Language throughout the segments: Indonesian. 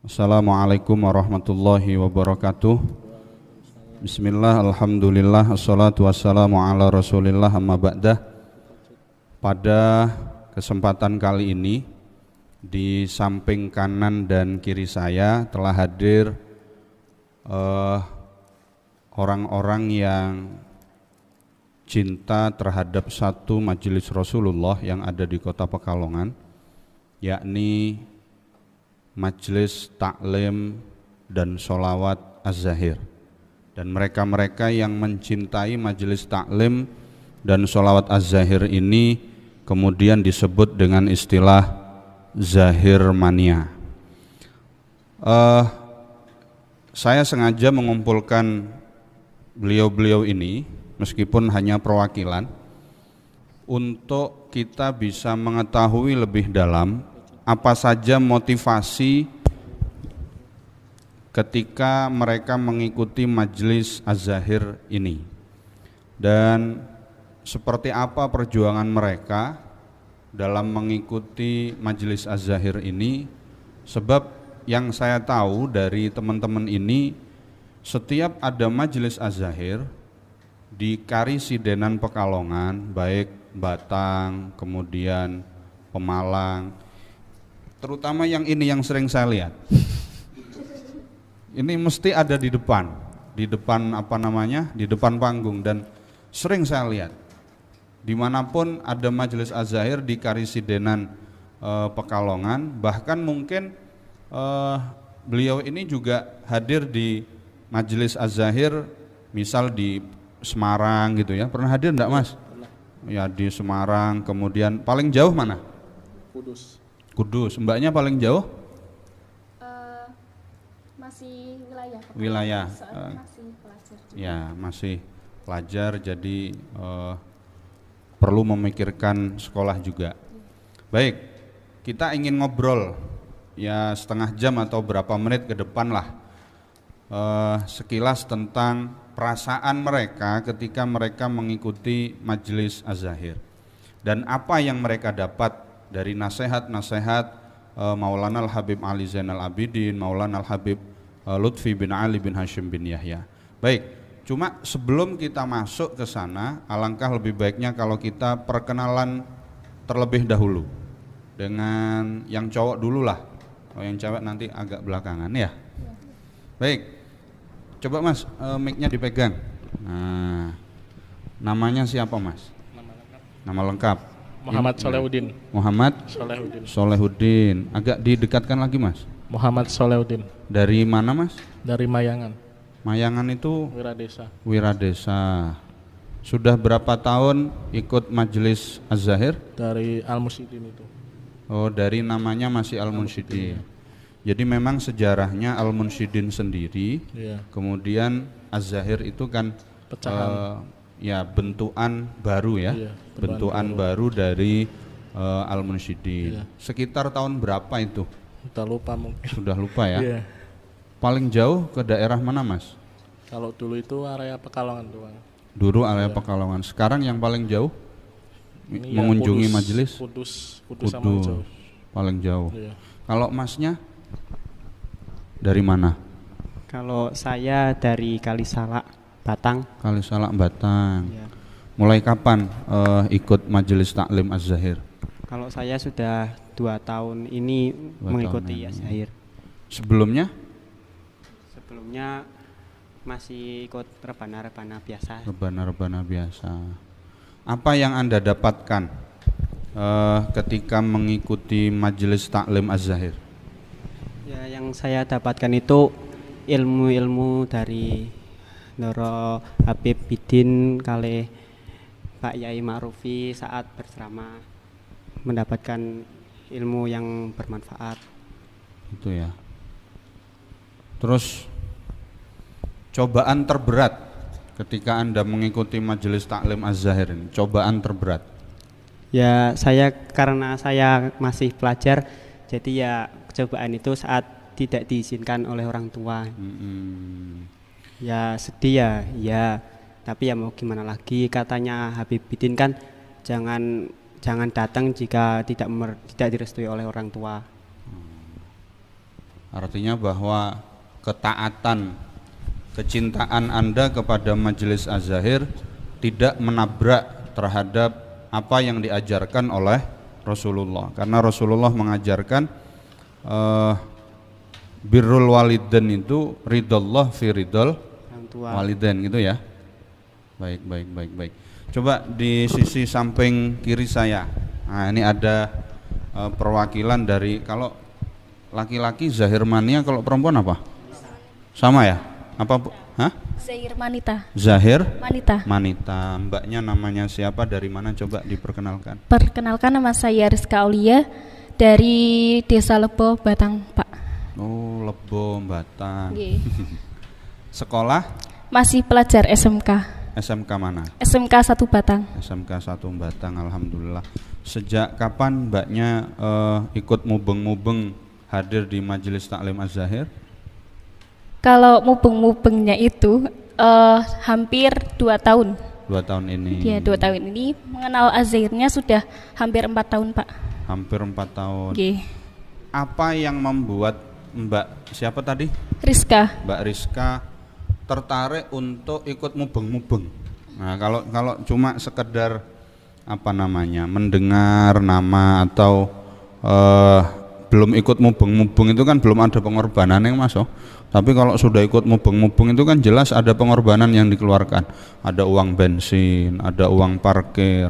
Assalamualaikum warahmatullahi wabarakatuh. Bismillah, alhamdulillah, assalatu wassalamu ala rasulillah, amma ba'dah. Pada kesempatan kali ini, di samping kanan dan kiri saya telah hadir orang-orang yang cinta terhadap satu majelis Rasulullah yang ada di kota Pekalongan, yakni Majelis Taklim dan Sholawat Az-Zahir. Dan mereka-mereka yang mencintai Majelis Taklim dan Sholawat Az-Zahir ini kemudian disebut dengan istilah Zahir Mania. Saya sengaja mengumpulkan beliau-beliau ini meskipun hanya perwakilan untuk kita bisa mengetahui lebih dalam apa saja motivasi ketika mereka mengikuti Majelis Az-Zahir ini, dan seperti apa perjuangan mereka dalam mengikuti Majelis Az-Zahir ini. Sebab yang saya tahu dari teman-teman ini, setiap ada Majelis Az-Zahir di Karisidenan Pekalongan, baik Batang, kemudian Pemalang, terutama yang ini yang sering saya lihat, ini mesti ada di depan di depan panggung, dan sering saya lihat dimanapun ada Majelis Az-Zahir di Karisidenan Pekalongan. Bahkan mungkin beliau ini juga hadir di Majelis Az-Zahir misal di Semarang gitu ya. Pernah hadir enggak Mas? Pernah. Ya, di Semarang. Kemudian paling jauh mana? Kudus. Mbaknya paling jauh? Masih Wilayah. Masih pelajar juga. Ya, masih pelajar, jadi perlu memikirkan sekolah juga. Baik, kita ingin ngobrol ya setengah jam atau berapa menit ke depan lah, sekilas tentang perasaan mereka ketika mereka mengikuti Majelis Az-Zahir dan apa yang mereka dapat dari nasihat-nasihat Maulana Al-Habib Ali Zainal Abidin, Maulana Al-Habib Lutfi bin Ali bin Hashim bin Yahya. Baik, cuma sebelum kita masuk ke sana, alangkah lebih baiknya kalau kita perkenalan terlebih dahulu dengan yang cowok dulu lah. Kalau yang cewek nanti agak belakangan ya. Baik, coba Mas, mic-nya dipegang. Nah, namanya siapa Mas? Nama lengkap. Muhammad Solehudin. Muhammad Solehudin. Agak didekatkan lagi Mas. Muhammad Solehudin. Dari mana Mas? Dari Mayangan. Mayangan itu Wiradesa. Sudah berapa tahun ikut Majelis Az-Zahir? Dari Al-Musyidin itu. Oh, dari namanya masih Al-Munsyidin. Jadi memang sejarahnya Al-Munsyidin sendiri. Iya. Kemudian Az-Zahir itu kan Pecahan. ya bentukan baru ya. Iya, bentukan baru dari Al-Munsyidin. Iya. Sekitar tahun berapa itu? Udah lupa mungkin. Sudah lupa ya. Iya. Paling jauh ke daerah mana Mas? Kalau dulu itu area Pekalongan doang. Dulu area Pekalongan. Sekarang yang paling jauh Ini mengunjungi ya, majelis? Kudus sama jauh. Paling jauh. Iya. Kalau Masnya dari mana? Kalau saya dari Kalisalak, Batang. Kalisalak, Batang. Ya. Mulai kapan ikut Majelis Taklim Az-Zahir? Kalau saya sudah 2 tahun ini 2 mengikuti tahun ini. Az-Zahir. Sebelumnya masih ikut rebana-rebana biasa. rebana-rebana biasa. Apa yang Anda dapatkan ketika mengikuti Majelis Taklim Az-Zahir? Ya, yang saya dapatkan itu ilmu-ilmu dari Noro Habib Bidin kali Pak Yai Ma'rufi saat berceramah, mendapatkan ilmu yang bermanfaat. Itu ya. Terus cobaan terberat ketika Anda mengikuti Majelis Taklim Az-Zahir ini, cobaan terberat. Ya, karena saya masih pelajar, jadi ya cobaan itu saat tidak diizinkan oleh orang tua. Ya sedih ya, tapi ya mau gimana lagi, katanya Habib Bidin kan jangan datang jika tidak direstui oleh orang tua. Artinya bahwa ketaatan, kecintaan Anda kepada Majelis Az-Zahir tidak menabrak terhadap apa yang diajarkan oleh Rasulullah. Karena Rasulullah mengajarkan birrul walidain itu ridallah fi ridal Orang tua. walidain gitu ya. Baik. Coba di sisi samping kiri saya. Nah, ini ada perwakilan dari, kalau laki-laki Zahir Mania, kalau perempuan apa? Sama ya? Apa Bu? Hah? Zahir Manita. Zahir Manita. Manita. Mbaknya namanya siapa? Dari mana? Coba diperkenalkan. Perkenalkan, nama saya Rizka Aulia dari Desa Lebo, Batang, Pak. Oh, Lebo, Batang. Nggih. Sekolah Masih pelajar SMK. SMK mana? SMK 1 Batang. SMK 1 Batang. Alhamdulillah. Sejak kapan mbaknya ikut mubeng-mubeng hadir di Majelis Taklim Az-Zahir? Kalau mubeng-mubengnya itu hampir 2 tahun. 2 tahun ini. Ya, 2 tahun ini. Mengenal Az-Zahirnya sudah hampir 4 tahun, Pak. Hampir 4 tahun. Nggih. Apa yang membuat Mbak siapa tadi? Rizka. Mbak Rizka tertarik untuk ikut mubeng-mubeng. Nah, kalau cuma sekedar apa namanya, mendengar nama atau belum ikut mubeng-mubeng itu kan belum ada pengorbanan yang masuk. Tapi kalau sudah ikut mubeng-mubeng itu kan jelas ada pengorbanan yang dikeluarkan. Ada uang bensin, ada uang parkir,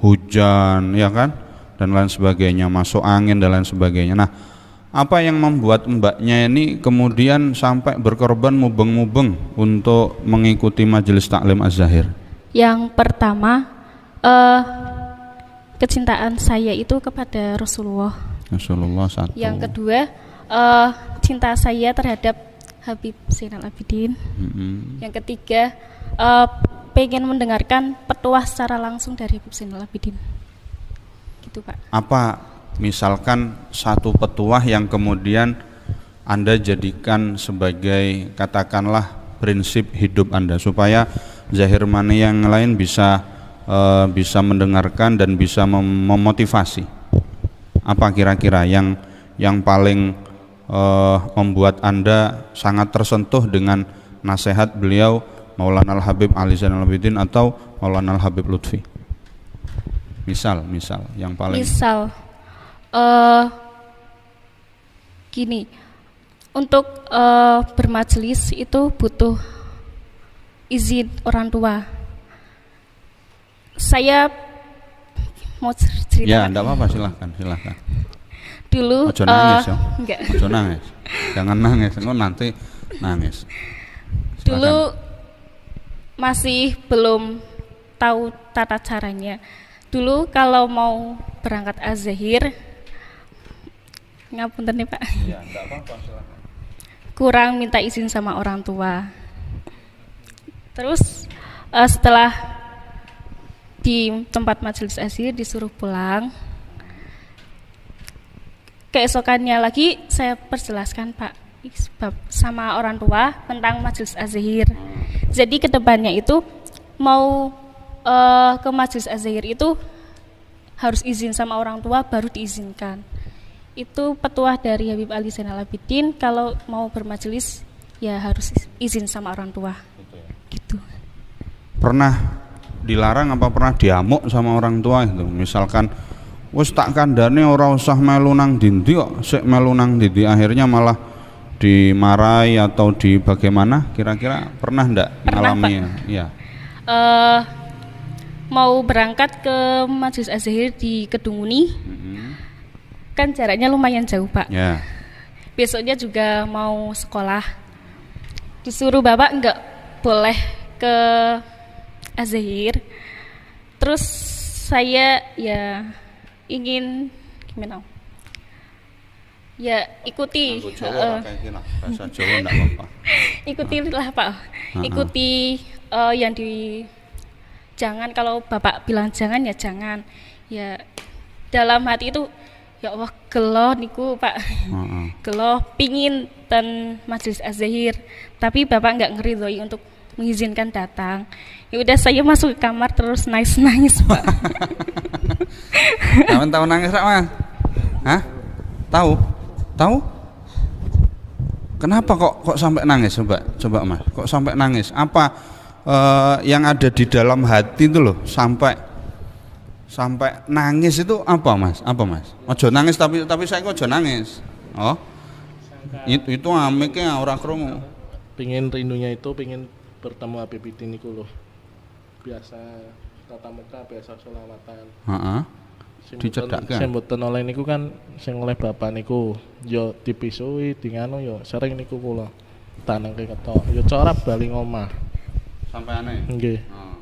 hujan, ya kan, dan lain sebagainya, masuk angin dan lain sebagainya. Nah, apa yang membuat mbaknya ini kemudian sampai berkorban mubeng-mubeng untuk mengikuti Majelis Taklim Az-Zahir? Yang pertama, kecintaan saya itu kepada Rasulullah. Rasulullah satu. Yang kedua, cinta saya terhadap Habib Zainal Abidin. Yang ketiga, pengen mendengarkan petuah secara langsung dari Habib Zainal Abidin. Gitu, Pak. Apa misalkan satu petuah yang kemudian Anda jadikan sebagai, katakanlah, prinsip hidup Anda supaya Zahir Mania yang lain bisa mendengarkan dan bisa memotivasi? Apa kira-kira yang paling membuat Anda sangat tersentuh dengan nasihat beliau Maulana Al-Habib Ali Zainal Abidin atau Maulana Al-Habib Lutfi? Misal yang paling gini, untuk bermajelis itu butuh izin orang tua. Saya mau cerita. Ya, enggak apa-apa, silahkan. Dulu Ojo nangis ya. enggak. Ojo nangis. Jangan nangis, engko nanti nangis. Dulu masih belum tahu tata caranya. Dulu kalau mau berangkat Az-Zahir, ngapunten nih Pak, Ya, enggak apa-apa, silahkan. kurang minta izin sama orang tua. Terus setelah di tempat majelis Az-Zahir disuruh pulang, keesokannya lagi saya perjelaskan Pak sama orang tua tentang majelis Az-Zahir. Jadi kedepannya itu mau ke majelis Az-Zahir itu harus izin sama orang tua baru diizinkan. Itu petuah dari Habib Ali Zainal Abidin, kalau mau bermajelis ya harus izin sama orang tua. Gitu. Pernah dilarang apa pernah diamuk sama orang tua itu? Misalkan wis tak kandhane ora usah melu nang dindi kok sik melu nang dindi, akhirnya malah dimarahi atau di bagaimana? Kira-kira pernah ndak mengalami? Ya. Mau berangkat ke majelis Az-Zahir di Kedung Muni, kan jaraknya lumayan jauh Pak. Ya. Besoknya juga mau sekolah, disuruh bapak enggak boleh ke Az-Zahir. Terus saya ya ingin gimana? Ya ikuti. Bahasa Jawa enggak apa-apa. Ikutilah Pak. Ikuti yang di, jangan, kalau bapak bilang jangan ya jangan. Ya dalam hati itu ya Allah gelo niku Pak. Gelo pingin dan majelis Az-Zahir, tapi bapak enggak ngeridhoi untuk mengizinkan datang. Ya udah saya masuk ke kamar terus nangis Pak. Kamu tahu nangis Rak Mas? Hah? Tahu? Kenapa kok sampai nangis? Coba Mas, kok sampai nangis? Apa yang ada di dalam hati itu loh sampai nangis itu apa Mas? Ojo nangis tapi saya ojo nangis. Oh, itu amiknya ora krungu. Pingin rindunya itu pingin bertemu Habib Idin niku loh. Biasa tatap muka, biasa sholawatan. Heeh. Dicedakke. Sing mboten oleh niku kan sing oleh bapak niku yo dipisui, dingano yo sering niku kula. Tanengke ketok. Yo corap bali ngomah. Sampeane. Nggih. Oh.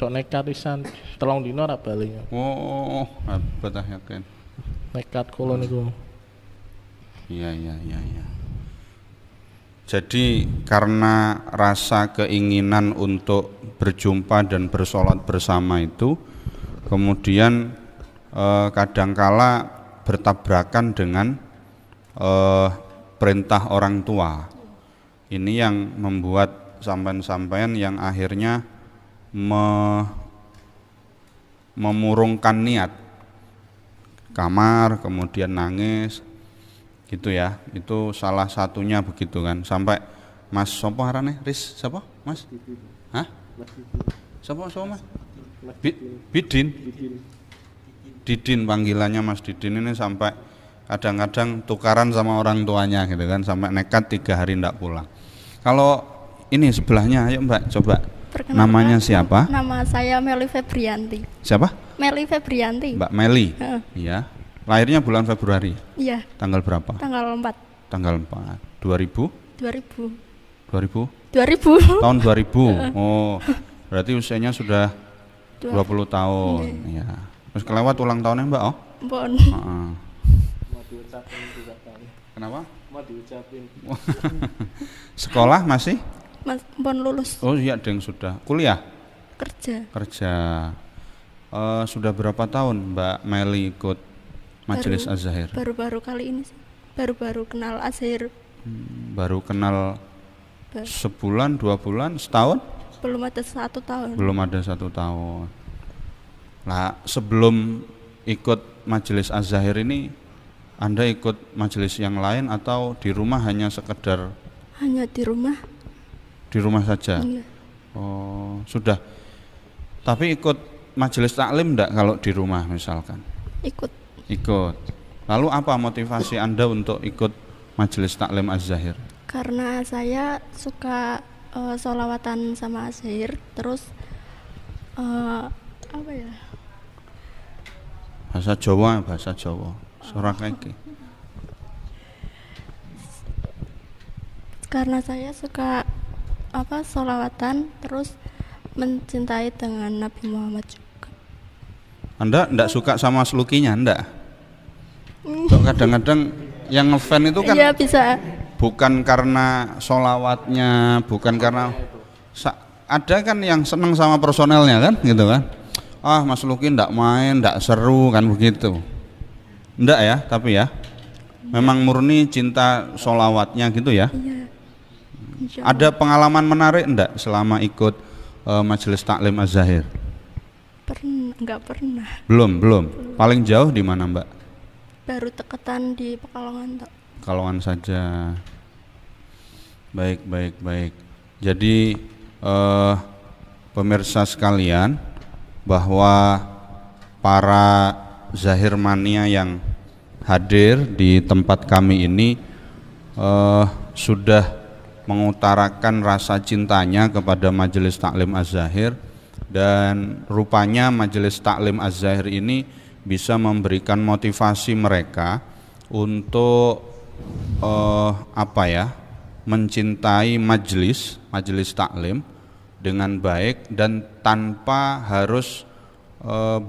Cok nekat pisan 3 dina ora bali. Oh, hebat ah yakin. Nekat kula niku. Iya. Jadi karena rasa keinginan untuk berjumpa dan bersolat bersama itu, kemudian kadangkala bertabrakan dengan perintah orang tua. Ini yang membuat sampean-sampean yang akhirnya memurungkan niat kamar, kemudian nangis gitu ya. Itu salah satunya begitu kan. Sampai Mas sapa arane? Riz sapa? Mas? Hah? Sapa Mas? Bidin. Didin panggilannya Mas Didin ini sampai kadang-kadang tukaran sama orang tuanya gitu kan, sampai nekat 3 hari ndak pulang. Kalau ini sebelahnya, ayo Mbak coba. Namanya siapa? Nama saya Meli Febrianti. Siapa? Meli Febrianti. Mbak Meli. Iya. Lahirnya bulan Februari. Iya. Tanggal berapa? Tanggal 4. Tanggal 4. 2000? 2000. Tahun 2000. Oh. Berarti usianya sudah 20 tahun. Iya. Terus kelewat ulang tahunnya Mbak, oh? Bon. Mau diucapin juga kali. Kenapa? Mau diucapin. Sekolah masih? Mas bon lulus Oh iya, Deng sudah. Kuliah? kerja. Sudah berapa tahun Mbak Meli ikut Majelis Az-Zahir? Baru-baru kali ini sih. Baru-baru kenal Azhar. Baru kenal sebulan, 2 bulan, setahun? Belum ada 1 tahun. Belum ada 1 tahun. Lah sebelum ikut Majelis Az-Zahir ini Anda ikut majelis yang lain atau di rumah hanya sekedar? Hanya di rumah. Di rumah saja? Iya. Oh sudah. Tapi ikut majelis taklim enggak kalau di rumah misalkan? Ikut. Lalu apa motivasi Anda untuk ikut majelis taklim Az-Zahir? Karena saya suka sholawatan sama Azhar. Terus apa ya? Bahasa Jawa. Surah iki. Karena saya suka sholawatan, terus mencintai dengan Nabi Muhammad juga. Anda enggak suka sama slukinya enggak? Kok kadang-kadang yang ngefan itu kan Iya bisa. bukan karena sholawatnya, bukan karena ada kan yang seneng sama personelnya kan gitu kan. Ah Mas Luki ndak main, ndak seru kan begitu. Ndak ya, tapi ya memang murni cinta sholawatnya gitu ya. Iya. Ada pengalaman menarik ndak selama ikut Majelis Taklim Az-Zahir? Enggak pernah. Belum. Paling jauh di mana Mbak? Baru deketan di Pekalongan tok. Pekalongan saja. Baik. Jadi pemirsa sekalian, bahwa para Zahir Mania yang hadir di tempat kami ini sudah mengutarakan rasa cintanya kepada Majelis Taklim Az-Zahir, dan rupanya Majelis Taklim Az-Zahir ini bisa memberikan motivasi mereka untuk mencintai majelis taklim dengan baik dan tanpa harus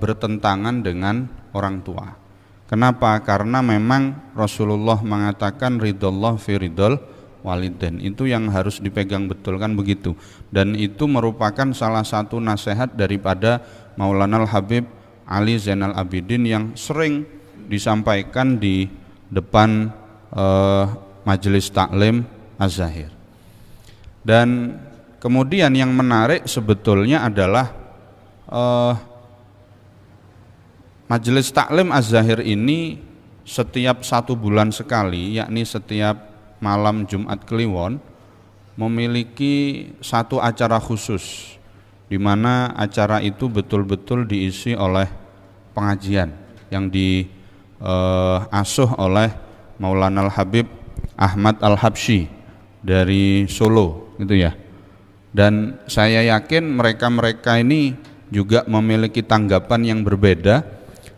bertentangan dengan orang tua. Kenapa? Karena memang Rasulullah mengatakan ridallah fi ridal walidain. Itu yang harus dipegang betul kan begitu. Dan itu merupakan salah satu nasihat daripada Maulana Al-Habib Ali Zainal Abidin yang sering disampaikan di depan Majelis Taklim Az-Zahir. Dan kemudian yang menarik sebetulnya adalah Majelis Taklim Az-Zahir ini setiap 1 bulan sekali, yakni setiap malam Jumat Kliwon memiliki satu acara khusus, di mana acara itu betul-betul diisi oleh pengajian yang diasuh oleh Maulana Al-Habib Ahmad Al-Habsyi dari Solo gitu ya. Dan saya yakin mereka-mereka ini juga memiliki tanggapan yang berbeda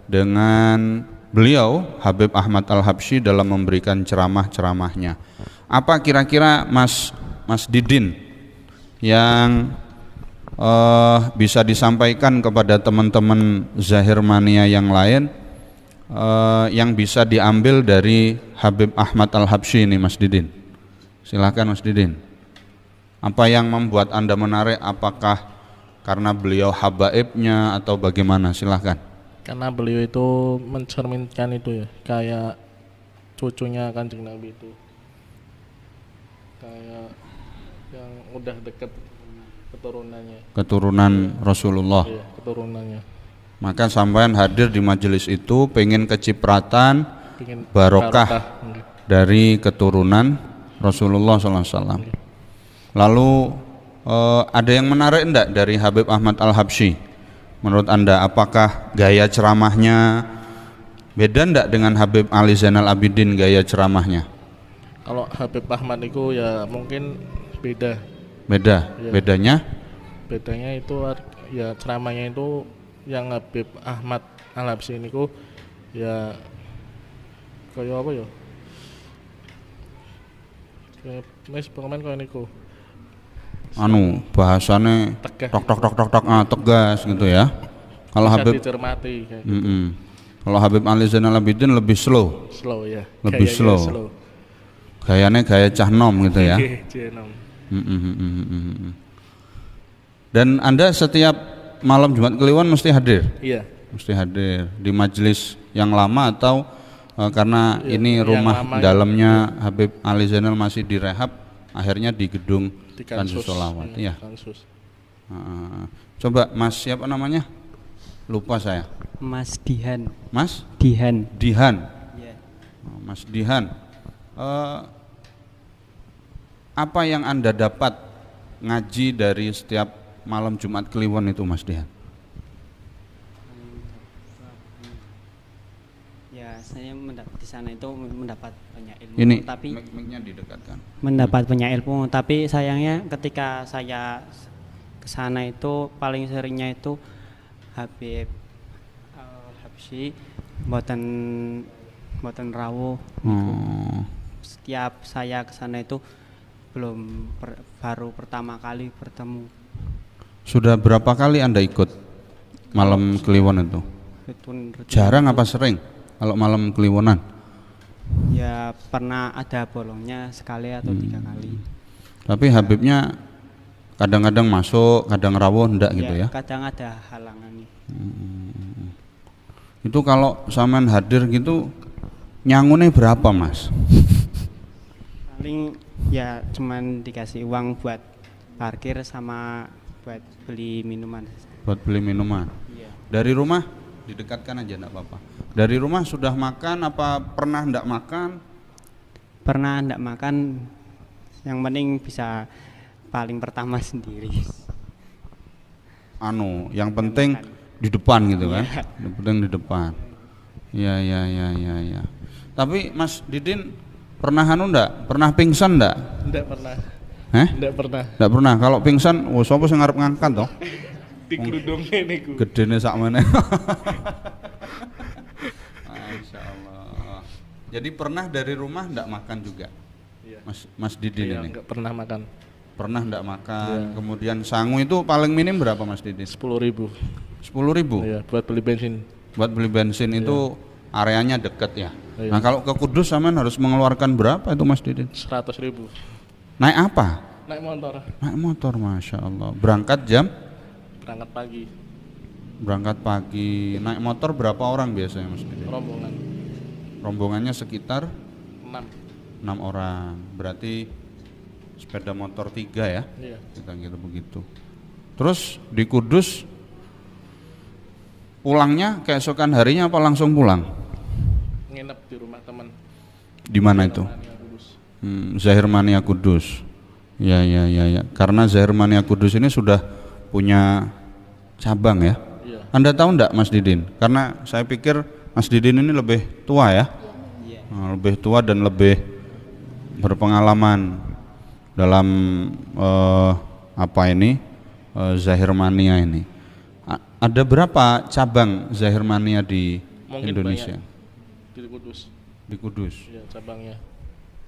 dengan beliau Habib Ahmad Al-Habsyi dalam memberikan ceramah-ceramahnya. Apa kira-kira Mas Didin yang bisa disampaikan kepada teman-teman Zahir Mania yang lain yang bisa diambil dari Habib Ahmad Al-Habsyi ini, Mas Didin? Silahkan Mas Didin. Apa yang membuat Anda menarik? Apakah karena beliau habaibnya atau bagaimana? Silahkan. Karena beliau itu mencerminkan itu ya, kayak cucunya Kanjeng Nabi itu, kayak yang udah deket keturunan Rasulullah. Iya, keturunannya. Maka sampean hadir di majelis itu pengen kecipratan barokah dari keturunan Rasulullah SAW. Lalu ada yang menarik enggak dari Habib Ahmad Al-Habsyi? Menurut Anda apakah gaya ceramahnya beda enggak dengan Habib Ali Zainal Abidin gaya ceramahnya? Kalau Habib Ahmad itu ya mungkin beda. Beda. Ya. Bedanya itu ya ceramahnya itu yang Habib Ahmad Al-Habsyi niku ya kayak apa ya? Kayak mes pengamen kayak niku. Bahasane tok tegas gitu ya. Kalau Habib dicermati kayak gitu. Kalau Habib Ali Zainal Abidin lebih slow. Ya. Lebih slow. Gayanya gaya cah nom gitu ya. Dan Anda setiap malam Jumat Kliwon mesti hadir? Iya. Mesti hadir di majelis yang lama atau karena ini rumah dalamnya Habib Ali Zainal masih direhab, akhirnya di gedung Kansus Sholawat. Iya. Coba Mas siapa namanya? Lupa saya. Mas Dihan. Mas? Dihan. Yeah. Mas Dihan. Apa yang Anda dapat ngaji dari setiap malam Jumat Kliwon itu, Mas Dihan? Ya, saya di sana itu mendapat banyak ilmu. Ini, tapi mic-nya didekatkan. Mendapat banyak ilmu, tapi sayangnya ketika saya ke sana itu paling seringnya itu Habib Habsyi mboten rawuh. Setiap saya ke sana itu baru pertama kali bertemu. Sudah berapa kali Anda ikut malam Kliwon itu? Jarang apa sering kalau malam Kliwonan? Ya pernah ada bolongnya sekali atau 3 kali. Tapi Habibnya kadang-kadang masuk, kadang rawuh enggak gitu ya? Kadang ada halangan. Itu kalau sampean hadir gitu nyangune berapa, Mas? Paling ya cuman dikasih uang buat parkir sama buat beli minuman. Buat beli minuman. Iya. Dari rumah didekatkan aja enggak apa-apa. Dari rumah sudah makan apa pernah enggak makan? Pernah enggak makan. Yang penting bisa paling pertama sendiri. Yang penting di depan gitu kan. Yang penting di depan. Ya. Tapi Mas Didin pernah enggak? Pernah pingsan enggak? Enggak pernah. Enggak pernah. Enggak pernah. Kalau pingsan, sapa sing ngarep ngangkat toh? Digrudunge niku. Gedene sakmene. Masyaallah. Jadi pernah dari rumah enggak makan juga? Iya. Mas Didin ini. Enggak pernah makan. Pernah enggak makan. Iya. Kemudian sangu itu paling minim berapa Mas Didin? 10.000. 10.000? Iya, buat beli bensin. Buat beli bensin itu areanya dekat ya. Iya. Nah, kalau ke Kudus sampean harus mengeluarkan berapa itu Mas Didin? 100.000. Naik apa? Naik motor. Naik motor, Masya Allah. Berangkat jam? Berangkat pagi. Berangkat pagi. Naik motor berapa orang biasanya Mas Didin? Rombongan. Rombongannya sekitar? 6 orang. Berarti sepeda motor 3 ya? Iya. Kita gitu begitu. Terus di Kudus pulangnya keesokan harinya apa langsung pulang? Nginep di rumah teman. Di mana itu? Zahir Mania Kudus. Ya. Karena Zahir Mania Kudus ini sudah punya cabang ya. Iya. Anda tahu enggak Mas Didin? Karena saya pikir Mas Didin ini lebih tua ya. Lebih tua dan lebih berpengalaman dalam Zahir Mania ini. Ada berapa cabang Zahir Mania di Mungkin Indonesia? banyak. Di Kudus. Di Kudus. Iya, cabangnya.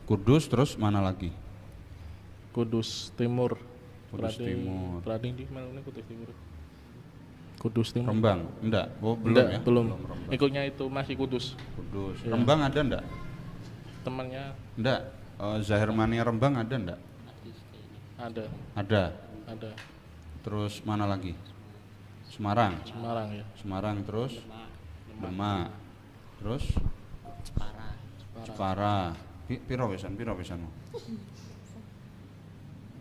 Kudus terus mana lagi? Kudus Timur. Kudus Timur. Prading di mana ini Kudus Timur? Kudus Timur. Rembang? Enggak. Oh, belum Enggak, ya? belum. Rembang. Ikutnya itu masih Kudus. Kudus. Iya. Rembang ada enggak? Temannya Enggak. Zahir Mania Rembang ada enggak? ada. Ada. Terus mana lagi? Semarang. Semarang ya. Semarang terus Demak. Terus Jepara. Piro pisan? Piro pisan?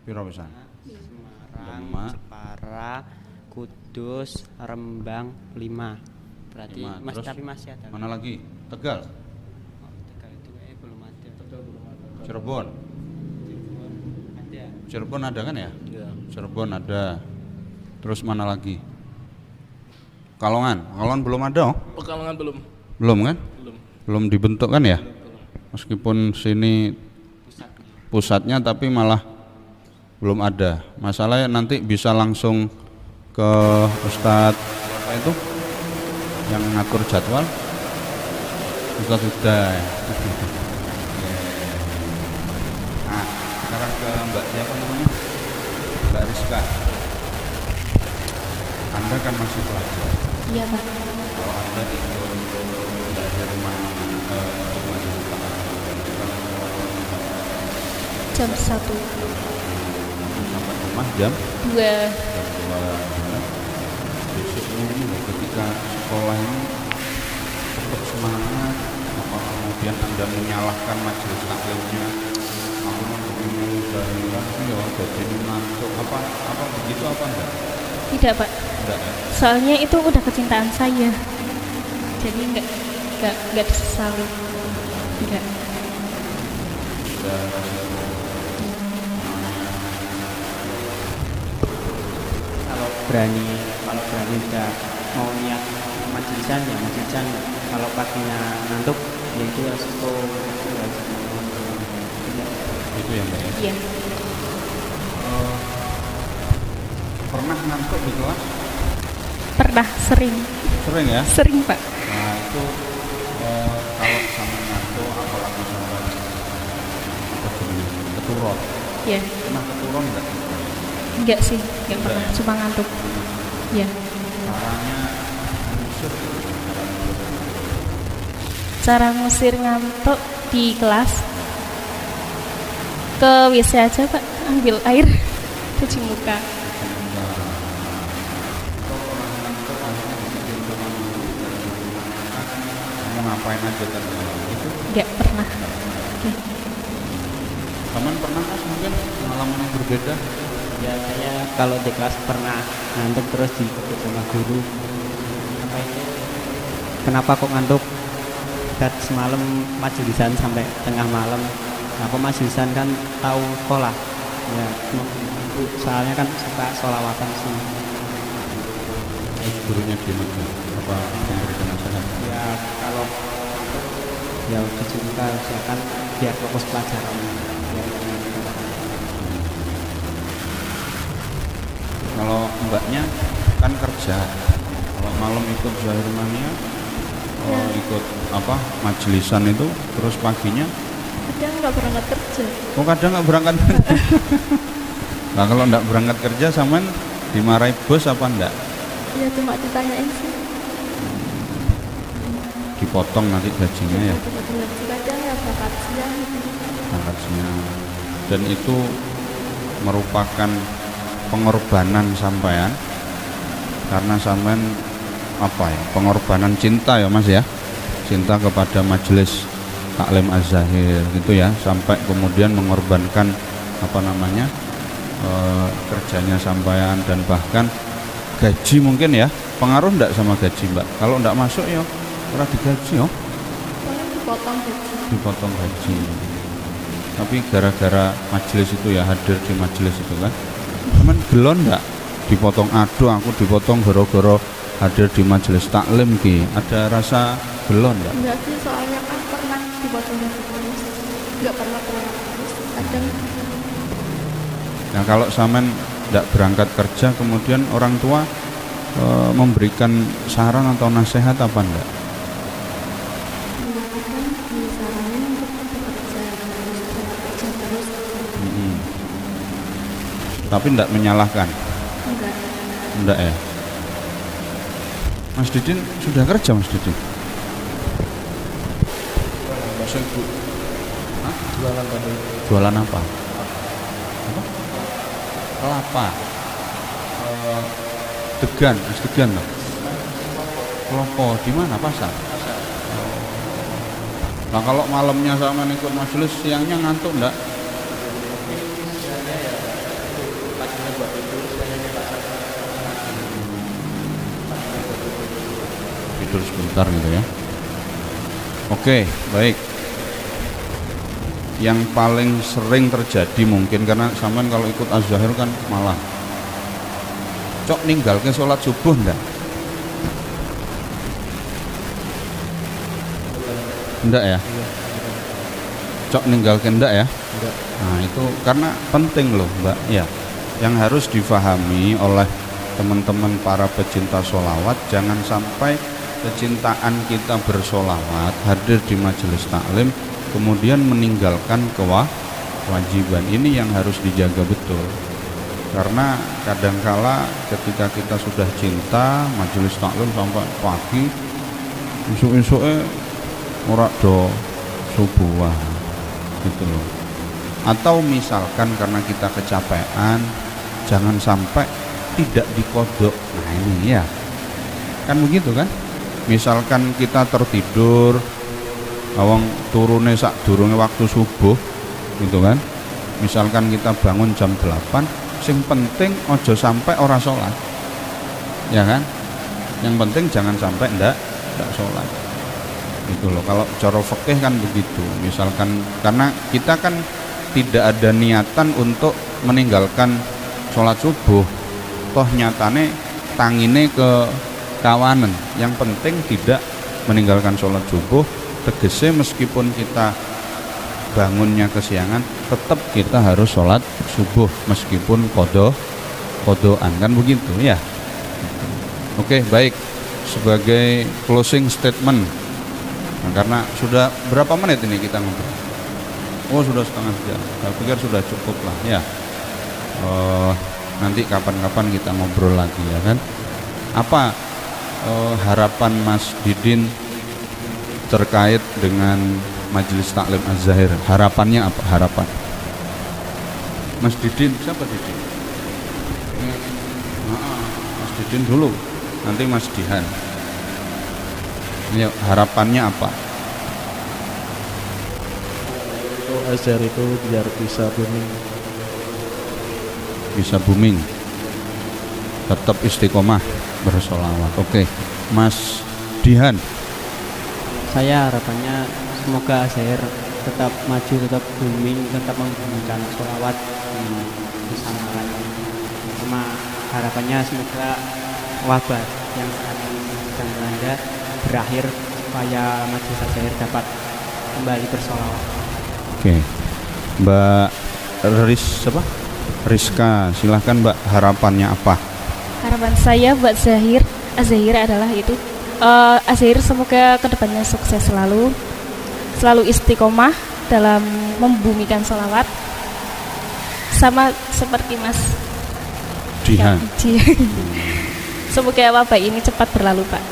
Semarang, Demak. Jepara, Kudus, Rembang, 5. Berarti Lima. Terus tapi masih ada. mana lagi? Tegal. Oh, Tegal itu belum ada. Cirebon. Ada. Cirebon ada kan ya? Iya. Cirebon ada. Terus mana lagi? Kalongan belum ada, oh? Pekalongan belum. Belum kan? Belum. Dibentuk kan ya? Meskipun sini pusatnya tapi malah belum ada. Masalahnya nanti bisa langsung ke Ustadz apa itu yang ngatur jadwal, Ustadz Huda. Nah, sekarang ke Mbak siapa namanya? Mbak Rizka. Anda kan masih pelajar. Iya Pak. Kalau Anda ikut belajar Jam 1. sampai rumah jam 2. besoknya ini loh, ketika sekolah ini tetap semangat, apa kemudian Anda menyalahkan majelis taklimnya, aku mau begini udahiran ya jadi ngantuk apa begitu apa enggak? Tidak Pak. Enggak ya? Soalnya itu udah kecintaan saya. Jadi enggak disesali. Enggak. Udah Kalau berani udah mau niat majlisan ya majlisan. Kalau paginya ngantuk ya itu resiko. itu ya Mbak ya? Iya. Pernah ngantuk di kelas? Pernah sering Sering ya? Pak. Nah itu kalau sama ngantuk apalagi sama keturun, Iya. pernah keturun enggak? Enggak sih, enggak pernah, cuma ngantuk. Iya. Caranya ngusir gitu, Cara ngusir ngantuk di kelas ke WC aja Pak, ambil air, cuci muka. kamu ngapain aja tadi itu? Enggak pernah. Oke. Teman pernah Mas mungkin pengalaman yang berbeda? Ya saya kalau di kelas pernah ngantuk terus dikepuk sama guru. Apa itu? Kenapa kok ngantuk? Dan semalam majlisan sampai tengah malam. Apa majlisan kan tahu sekolah. Ya, soalnya kan suka sholawatan sih. Gurunya gimana? Apa memberikan nasihat? Ya kalau ya cuci muka silakan biar fokus pelajaran. Kalau mbaknya kan kerja, kalau malam ikut Zahir Mania, ikut apa majlisan itu, terus paginya Kadang nggak berangkat kerja. kadang nggak berangkat kerja. Nah kalau nggak berangkat kerja sampean dimarahi bos apa enggak? Ya cuma ditanyain sih. Dipotong nanti gajinya ya, Kadang ya berangkat siang gitu. berangkat siang. Dan itu merupakan pengorbanan sampean karena sampean apa ya, pengorbanan cinta ya Mas ya, cinta kepada majelis taklim Az-Zahir gitu ya, sampai kemudian mengorbankan apa namanya kerjanya sampean dan bahkan gaji mungkin ya, pengaruh enggak sama gaji Mbak? Kalau enggak masuk ya ora digaji ya, Paling dipotong gaji. dipotong gaji. tapi gara-gara majelis itu ya, hadir di majelis itu kan. Cuman gelon enggak dipotong, aduh aku dipotong gara-gara hadir di majelis taklim ki. Ada rasa gelon enggak? Enggak sih, soalnya kan pernah dipotong terus. Enggak pernah terus. Kadang Nah kalau sampean enggak berangkat kerja kemudian orang tua memberikan saran atau nasihat apa enggak? kan disaranin untuk bekerja terus. Tapi enggak menyalahkan? Enggak. Enggak ya? Mas Didin sudah kerja Mas Didin? Bahasa Ibu. Hah? Jualan tadi. Jualan apa? Apa? Kelapa. Degan, es degan loh. Kelopo, di mana pasar? Nah kalau malamnya sama ikut majelis, siangnya ngantuk enggak? Tidur sebentar gitu ya. Oke, baik. Yang paling sering terjadi mungkin karena sampean kalau ikut Az-Zahir kan malam. Cok ninggal ke sholat subuh enggak? Enggak ya? Cok ninggal ke enggak ya? Enggak. Nah itu karena penting loh Mbak ya. Yang harus difahami oleh teman-teman para pecinta sholawat, jangan sampai kecintaan kita bersolawat, hadir di majelis taklim, kemudian meninggalkan kewajiban. Ini yang harus dijaga betul. Karena kadangkala ketika kita sudah cinta majelis taklim sampai pagi, esuk-esuknya ora do subuh gitu loh. Atau misalkan karena kita kecapean, jangan sampai tidak dikodok. Nah ini ya, kan begitu kan? Misalkan kita tertidur, awang turune sak durunge waktu subuh, gitu kan? Misalkan kita bangun jam 8, sing penting ojo sampai ora sholat, ya kan? Yang penting jangan sampai ndak sholat, gitu loh. Kalau cara fikih kan begitu. Misalkan karena kita kan tidak ada niatan untuk meninggalkan sholat subuh, toh nyatane tangine ke kawanan. Yang penting tidak meninggalkan sholat subuh, tegese meskipun kita bangunnya kesiangan, tetap kita harus sholat subuh meskipun kodoan, kan begitu ya. Oke, baik. Sebagai closing statement, nah, karena sudah berapa menit ini kita ngobrol? Oh sudah setengah jam. Saya pikir sudah cukup lah ya. Nanti kapan-kapan kita ngobrol lagi ya kan. Apa harapan Mas Didin terkait dengan Majelis Taklim Az-Zahir? Harapannya apa? Harapan Mas Didin, siapa Didin? Mas Didin dulu, nanti Mas Dihan. Ini harapannya apa? Untuk Az-Zahir itu biar bisa booming. Bisa booming, tetap istiqomah bersolawat. Oke, Mas Dihan. Saya harapannya semoga Az-Zahir tetap maju, tetap booming, tetap menggunakan sholawat di sana lagi. Sama harapannya semoga wabah yang saat ini sedang melanda berakhir supaya Majelis Az-Zahir dapat kembali bersolawat. Oke, Mbak Rizka, silahkan Mbak, harapannya apa? Harapan saya buat Az-Zahir adalah itu Az-Zahir semoga kedepannya sukses selalu istiqomah dalam membumikan sholawat, sama seperti Mas Dihan. Semoga wabah ini cepat berlalu Pak.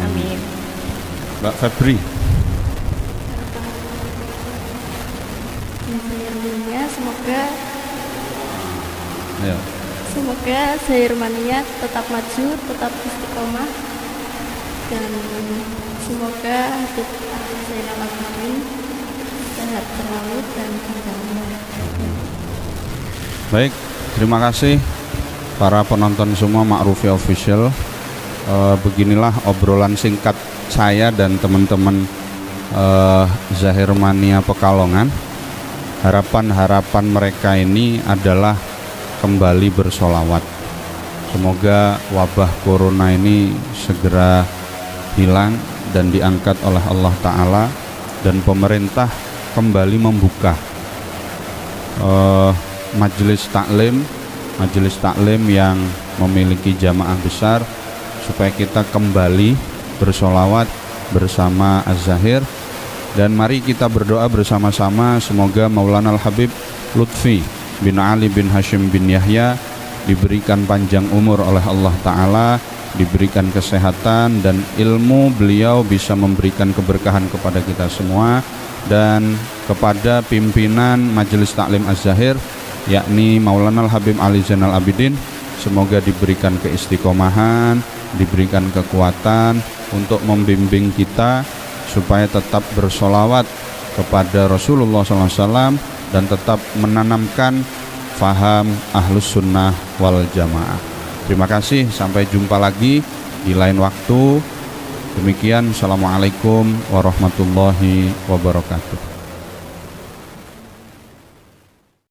Amin. Mbak Febri. Zahirmania Ya. semoga Zahirmania tetap maju, tetap istiqomah, dan semoga Habib Zainal Abidin sehat selalu dan panjang umur. Baik, terima kasih para penonton semua Ma'rufi Official. Beginilah obrolan singkat saya dan teman-teman Zahirmania Pekalongan. harapan-harapan mereka ini adalah kembali bersolawat. Semoga wabah corona ini segera hilang dan diangkat oleh Allah Ta'ala, dan pemerintah kembali membuka majelis taklim yang memiliki jamaah besar, supaya kita kembali bersolawat bersama Az-Zahir. Dan mari kita berdoa bersama-sama, semoga Maulana Al-Habib Lutfi bin Ali bin Hashim bin Yahya diberikan panjang umur oleh Allah Ta'ala, diberikan kesehatan, dan ilmu beliau bisa memberikan keberkahan kepada kita semua, dan kepada pimpinan Majelis Taklim Az-Zahir yakni Maulana Al-Habib Ali Zainal Abidin, semoga diberikan keistiqomahan, diberikan kekuatan untuk membimbing kita supaya tetap bersolawat kepada Rasulullah SAW dan tetap menanamkan faham Ahlus Sunnah wal Jamaah. Terima kasih, sampai jumpa lagi di lain waktu. Demikian, Assalamualaikum warahmatullahi wabarakatuh.